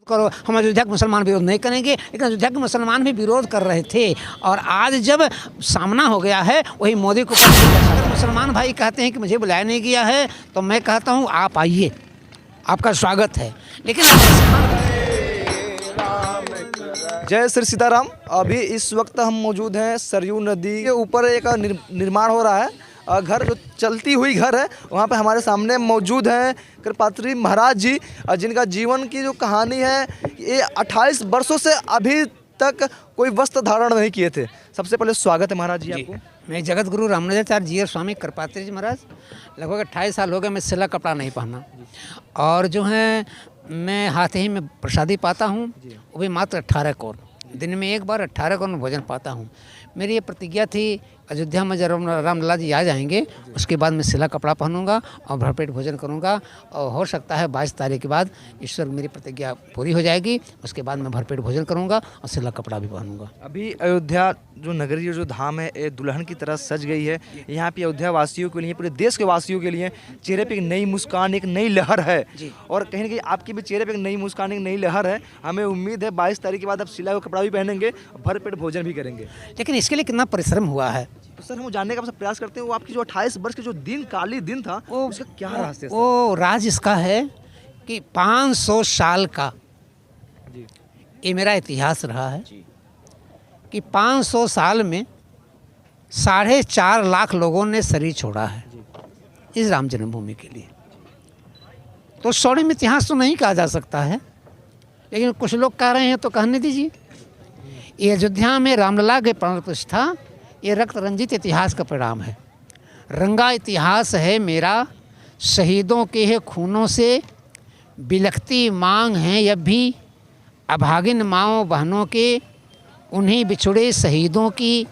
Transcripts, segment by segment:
करो, हम अयोध्या के मुसलमान विरोध नहीं करेंगे, लेकिन अयोध्या के मुसलमान भी विरोध कर रहे थे। और आज जब सामना हो गया है वही मोदी को, अगर मुसलमान भाई कहते हैं कि मुझे बुलाया नहीं गया है तो मैं कहता हूँ आप आइए, आपका स्वागत है। लेकिन जय श्री सीताराम। अभी इस वक्त हम मौजूद हैं सरयू नदी के ऊपर। एक निर्माण हो रहा है घर, जो चलती हुई घर है, वहाँ पे हमारे सामने मौजूद हैं कृपात्री महाराज जी, जिनका जीवन की जो कहानी है, ये 28 वर्षों से अभी तक कोई वस्त्र धारण नहीं किए थे। सबसे पहले स्वागत है महाराज जी आपको। मैं जगत गुरु रामानुजाचार्य जी स्वामी कृपात्री जी महाराज, लगभग 28 साल हो गए मैं सिला कपड़ा नहीं पहना। और जो है मैं हाथ ही में प्रसादी पाता हूँ, वो भी मात्र 18 कौर, दिन में एक बार 18 कौर भोजन पाता हूँ। मेरी ये प्रतिज्ञा थी अयोध्या में जब रामलला जी आ जाएंगे उसके बाद मैं सिला कपड़ा पहनूंगा और भरपेट भोजन करूंगा। और हो सकता है 22 तारीख के बाद ईश्वर मेरी प्रतिज्ञा पूरी हो जाएगी, उसके बाद मैं भरपेट भोजन करूंगा और सिला कपड़ा भी पहनूंगा। अभी अयोध्या जो नगरी जो धाम है, ये दुल्हन की तरह सज गई है। यहाँ पे अयोध्या वासियों के लिए, पूरे देश के वासियों के लिए चेहरे पे एक नई मुस्कान, एक नई लहर है। और कहीं ना कहीं आपकी भी चेहरे पे एक नई मुस्कान, एक नई लहर है। हमें उम्मीद है 22 तारीख के बाद आप सिला कपड़ा भी पहनेंगे, भरपेट भोजन भी करेंगे। लेकिन इसके लिए कितना परिश्रम हुआ है तो सर हम जानने का प्रयास करते हैं, वो आपकी जो 28 वर्ष के जो दिन, काली दिन था, उसका क्या रहस्य है? वो राज इसका है कि 500 साल का ये मेरा इतिहास रहा है कि 500 साल में 4.5 लाख लोगों ने शरीर छोड़ा है इस राम जन्मभूमि के लिए। तो स्वर्णिम इतिहास तो नहीं कहा जा सकता है, लेकिन कुछ लोग कह रहे हैं तो कहने दीजिए। ये अयोध्या में रामलला के प्राण प्रतिष्ठा ये रक्त रंजित इतिहास का परिणाम है। रंगा इतिहास है मेरा, शहीदों के है खूनों से बिलखती मांग है अब भी, अभागिन माओ बहनों के उन्हीं बिछुड़े शहीदों की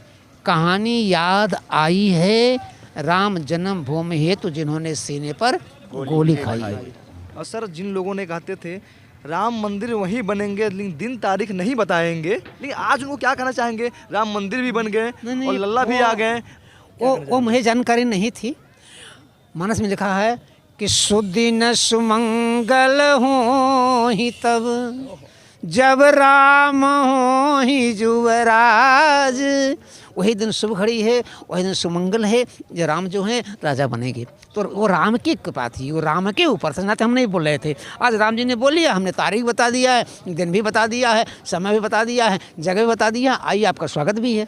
कहानी याद आई है। राम जन्मभूमि हेतु जिन्होंने सीने पर गोली खाई है। और सर जिन लोगों ने कहते थे राम मंदिर वहीं बनेंगे लेकिन दिन तारीख नहीं बताएंगे, लेकिन आज उनको क्या कहना चाहेंगे? राम मंदिर भी बन गए और लल्ला भी आ गए। वो मुझे जानकारी नहीं थी। मानस में लिखा है कि सुदिन सुमंगल हो ही तब जब राम हो ही जुवराज। वही दिन शुभ घड़ी है, वही दिन सुमंगल है जो राम जो है राजा बनेंगे। तो वो राम की कृपा थी, वो राम के ऊपर से, ना तो हम नहीं बोल रहे थे। आज राम जी ने बोल लिया, हमने तारीख बता दिया है, दिन भी बता दिया है, समय भी बता दिया है, जगह भी बता दिया। आइए, आपका स्वागत भी है।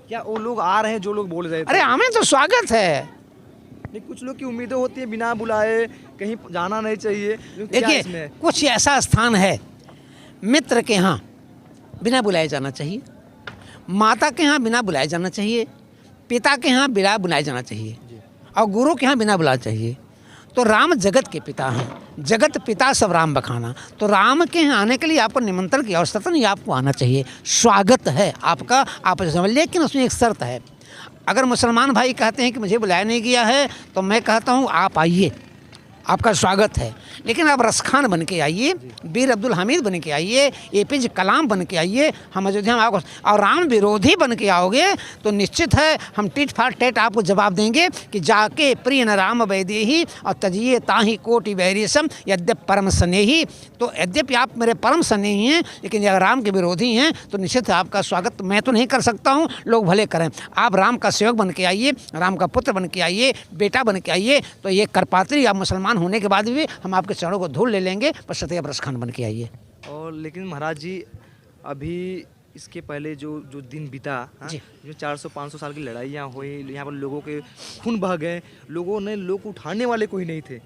क्या वो लोग आ रहे हैं जो लोग बोल रहे थे? अरे हमें तो स्वागत है। नहीं, कुछ लोग की उम्मीदें होती है बिना बुलाए कहीं जाना नहीं चाहिए। देखिए, कुछ ऐसा स्थान है मित्र के यहाँ बिना बुलाए जाना चाहिए, माता के यहाँ बिना बुलाए जाना चाहिए, पिता के यहाँ बिना बुलाए जाना चाहिए, और गुरु के यहाँ बिना बुलाए चाहिए। तो राम जगत के पिता हैं, जगत पिता सब राम बखाना। तो राम के यहाँ आने के लिए आपको निमंत्रण की आवश्यकता नहीं, आपको आना चाहिए, स्वागत है आपका, आप समझ। लेकिन उसमें एक शर्त है, अगर मुसलमान भाई कहते हैं कि मुझे बुलाया नहीं गया है तो मैं कहता हूँ आप आइए, आपका स्वागत है। लेकिन आप रसखान बन के आइए, वीर अब्दुल हामिद बन के आइए, APJ कलाम बन के आइए। हम अयोध्या में आपको, और राम विरोधी बन के आओगे तो निश्चित है हम टिट फाट टेट आपको जवाब देंगे कि जाके प्रिय न राम वैदेही और तजिए ताही कोटि वैरिसम यद्यप परम स्नेही। तो यद्यपि आप मेरे परम स्नेही हैं, लेकिन अगर राम के विरोधी हैं तो निश्चित है आपका स्वागत मैं तो नहीं कर सकता हूँ, लोग भले करें। आप राम का सेवक बन के आइए, राम का पुत्र बन के आइए, बेटा बन के आइए। तो ये करपात्री आप मुसलमान होने के बाद भी हम आपके चरणों को धूल ले लेंगे, पर सत्य रसखान बन के आइए। और लेकिन महाराज जी अभी इसके पहले जो दिन बीता, जो 400-500 साल की लड़ाइयाँ हुई, यहाँ पर लोगों के खून बह गए, लोगों ने लोग उठाने वाले कोई नहीं थे,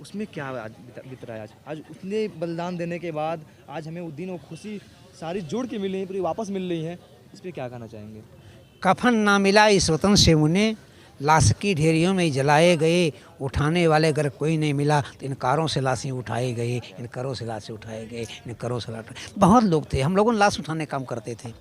उसमें क्या आज बीत रहा है? आज उतने बलिदान देने के बाद आज हमें वो दिन, वो खुशी सारी जोड़ के मिल रही है, पूरी वापस मिल रही है, इस पर क्या कहना चाहेंगे? कफन ना मिला इस वतन से उन्हें, लाश की ढेरियों में जलाए गए, उठाने वाले अगर कोई नहीं मिला तो इन कारों से लाशें उठाए गए, इन करों से लाशें उठाए गए, इन करों से लाश। बहुत लोग थे, हम लोगों ने लाश उठाने काम करते थे,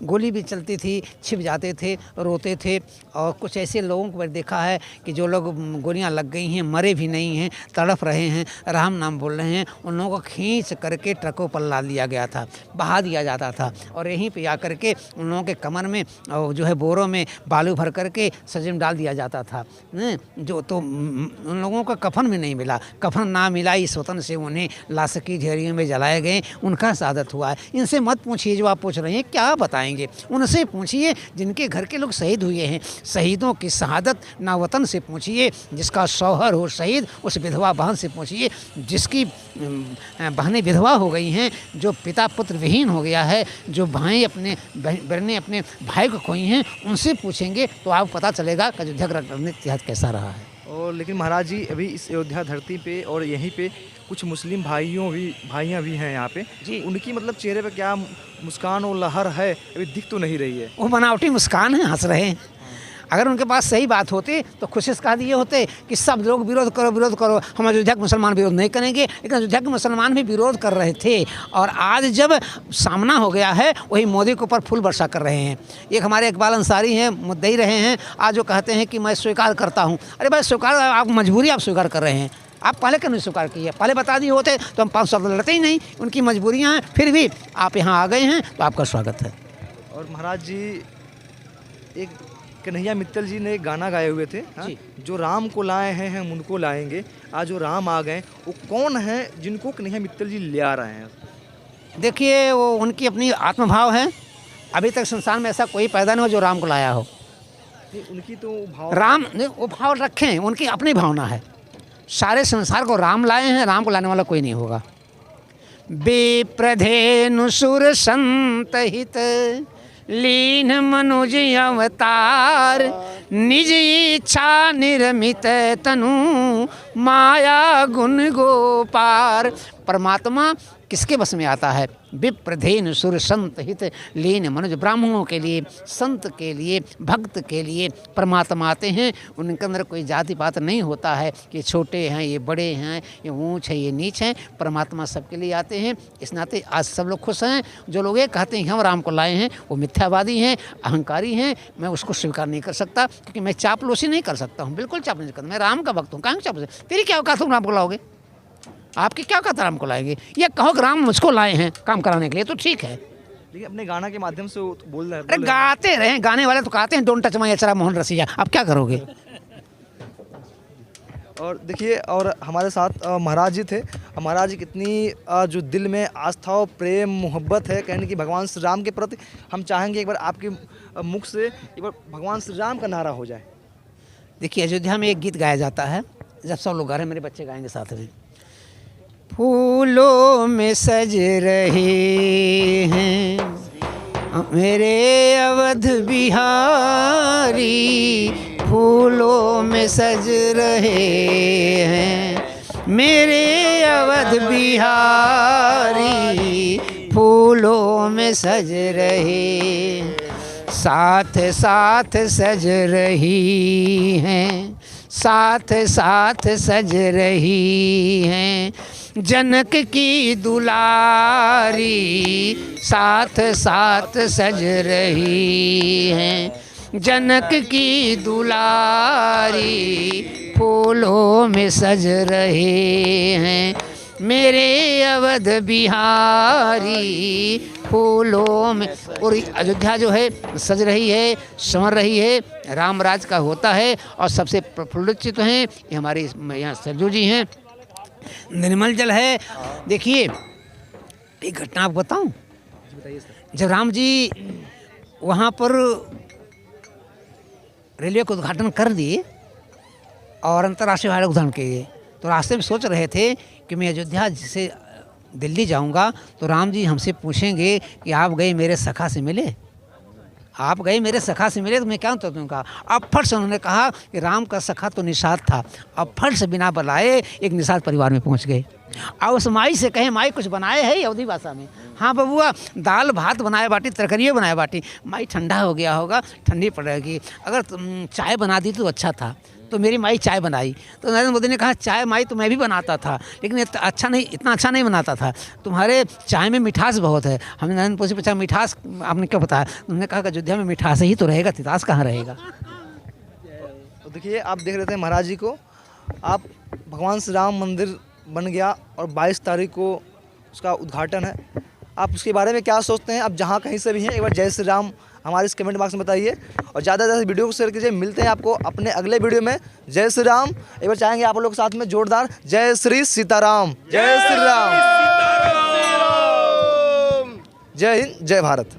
गोली भी चलती थी, छिप जाते थे, रोते थे। और कुछ ऐसे लोगों को देखा है कि जो लोग गोलियां लग गई हैं, मरे भी नहीं हैं, तड़प रहे हैं, राम नाम बोल रहे हैं, उन लोगों को खींच करके ट्रकों पर ला लिया गया था, बहा दिया जाता था, और यहीं पर आकर के उन लोगों के कमर में जो है बोरों में बालू भर करके सजे में डाल दिया जाता था। जो तो उन लोगों का कफन भी नहीं मिला, कफन ना मिला, इस वतन से उन्हें लाश की ढेरियों में जलाए गए, उनका शहादत हुआ है। इनसे मत पूछिए जो आप पूछ रहे हैं, क्या बताएंगे, उनसे पूछिए जिनके घर के लोग शहीद हुए हैं। शहीदों की शहादत ना वतन से पूछिए, जिसका शौहर हो शहीद उस विधवा बहन से पूछिए, जिसकी बहनें विधवा हो गई हैं, जो पिता पुत्र विहीन हो गया है, जो भाई अपने बहनें अपने भाई को खोई हैं, उनसे पूछेंगे तो आपको पता चलेगा कि अयोध्या का इतिहास कैसा रहा है। और लेकिन महाराज जी, अभी इस अयोध्या धरती पे और यहीं पे कुछ मुस्लिम भाइयाँ भी हैं यहाँ पे जी। उनकी मतलब चेहरे पे क्या मुस्कान और लहर है, अभी दिख तो नहीं रही है। वो बनावटी मुस्कान है, हंस रहे हैं। अगर उनके पास सही बात होती तो खुशी से कहा दिए होते कि सब लोग विरोध करो, हम अयोध्या के मुसलमान विरोध नहीं करेंगे। लेकिन अयोध्या के मुसलमान भी विरोध कर रहे थे, और आज जब सामना हो गया है वही मोदी के ऊपर फूल वर्षा कर रहे हैं। एक हमारे इकबाल अंसारी हैं, मुद्दई रहे हैं, आज जो कहते हैं कि मैं स्वीकार करता हूँ। अरे भाई स्वीकार, आप मजबूरी आप स्वीकार कर रहे हैं, आप पहले क्यों नहीं स्वीकार किए? पहले बता दिए होते तो हम 5 साल लड़ते ही नहीं। उनकी मजबूरियाँ हैं, फिर भी आप यहाँ आ गए हैं तो आपका स्वागत है। और महाराज जी, एक कन्हैया मित्तल जी ने एक गाना गाए हुए थे, हाँ? जो राम को लाए हैं हम उनको लाएंगे। आज जो राम आ गए, वो कौन है जिनको कन्हैया मित्तल जी ले आ रहे हैं? देखिए, वो उनकी अपनी आत्मभाव है। अभी तक संसार में ऐसा कोई पैदा नहीं हो जो राम को लाया हो। उनकी तो भाव, राम ने वो भाव रखें, उनकी अपनी भावना है। सारे संसार को राम लाए हैं, राम को लाने वाला कोई नहीं होगा। विप्रधेनु सुर संत हित लीन मनुज अवतार, निज इच्छा निर्मित तनु माया गुण गोपार। परमात्मा किसके बस में आता है? विप्रधेन सुर संत हित लीन मनुज। ब्राह्मणों के लिए, संत के लिए, भक्त के लिए परमात्मा आते हैं। उनके अंदर कोई जाति पात नहीं होता है कि छोटे हैं, ये बड़े हैं, ये ऊंच है, ये नीच हैं। परमात्मा सबके लिए आते हैं। इस नाते आज सब लोग खुश हैं। जो लोग ये कहते हैं कि हम राम को लाए हैं, वो मिथ्यावादी हैं, अहंकारी हैं। मैं उसको स्वीकार नहीं कर सकता, क्योंकि मैं चापलूसी नहीं कर सकता हूँ, बिल्कुल चापलूसी नहीं करता। मैं राम का भक्त हूँ, कहाँ चापलूसी? तेरी क्या औकात, तुम राम को लाओगे? आपकी क्या कहता राम को लाएंगे? ये कहो कि राम मुझको लाए हैं काम कराने के लिए, तो ठीक है। लेकिन अपने गाना के माध्यम से वो बोल रहे हैं। अरे गाते रहे, गाने वाले तो कहते हैं डोंट टच माय अचरा मोहन रसिया। अब क्या करोगे? और देखिए, और हमारे साथ महाराज जी थे। महाराज जी कितनी जो दिल में आस्था और प्रेम मोहब्बत है, कहने की भगवान श्री राम के प्रति। हम चाहेंगे एक बार आपके मुख से एक बार भगवान श्री राम का नारा हो जाए। देखिए, अयोध्या में एक गीत गाया जाता है, जब सब लोग गा रहे हैं, मेरे बच्चे गाएंगे साथ में। फूलों में सज रहे हैं मेरे अवध बिहारी, फूलों में सज रहे हैं मेरे अवध बिहारी, फूलों में सज रहे, साथ साथ सज रही हैं, साथ साथ सज रही हैं जनक की दुलारी, साथ साथ सज रही हैं जनक की दुलारी, फूलों में सज रहे हैं मेरे अवध बिहारी, फूलों में। और अयोध्या जो है सज रही है, संवर रही है, राम राज का होता है। और सबसे प्रफुल्लित तो हैं ये हमारे यहाँ सरजू जी हैं, निर्मल जल है। देखिए, एक घटना आपको बताऊं। बताइए सर। जब राम जी वहाँ पर रेलवे का उद्घाटन कर दिए और अंतर्राष्ट्रीय हवाई उद्घाटन किए, तो रास्ते में सोच रहे थे कि मैं अयोध्या से दिल्ली जाऊंगा तो राम जी हमसे पूछेंगे कि आप गए मेरे सखा से मिले, आप गए मेरे सखा से मिले। तो मैं क्या तुमने कहा? अब फट से उन्होंने कहा कि राम का सखा तो निषाद था। अब फट से बिना बुलाए एक निषाद परिवार में पहुंच गए और उस माई से कहे, माई कुछ बनाए है अवधी भाषा में? हाँ बबुआ, दाल भात बनाए बाटी, तरकरिए बनाए बाटी। माई ठंडा हो गया होगा, ठंडी पड़ेगी, अगर तुम चाय बना दी तो अच्छा था। तो मेरी माई चाय बनाई तो नरेंद्र मोदी ने कहा, चाय माई तो मैं भी बनाता था लेकिन इतना अच्छा नहीं बनाता था, तुम्हारे चाय में मिठास बहुत है। हमने नरेंद्र मोदी से पूछा, मिठास आपने क्या बताया? उन्होंने कहा कि अयोध्या में मिठास ही तो रहेगा, तितास कहाँ रहेगा। तो देखिए, आप देख रहे थे महाराज जी को। आप भगवान श्री राम मंदिर बन गया और 22 तारीख को उसका उद्घाटन है। आप उसके बारे में क्या सोचते हैं? आप जहाँ कहीं से भी हैं, एक बार जय श्री राम हमारे इस कमेंट बॉक्स में बताइए और ज़्यादा से ज़्यादा वीडियो को शेयर कीजिए। मिलते हैं आपको अपने अगले वीडियो में। जय श्री राम। एक बार चाहेंगे आप लोग साथ में जोरदार जय श्री सीताराम। जय श्री राम। जय हिंद, जय भारत।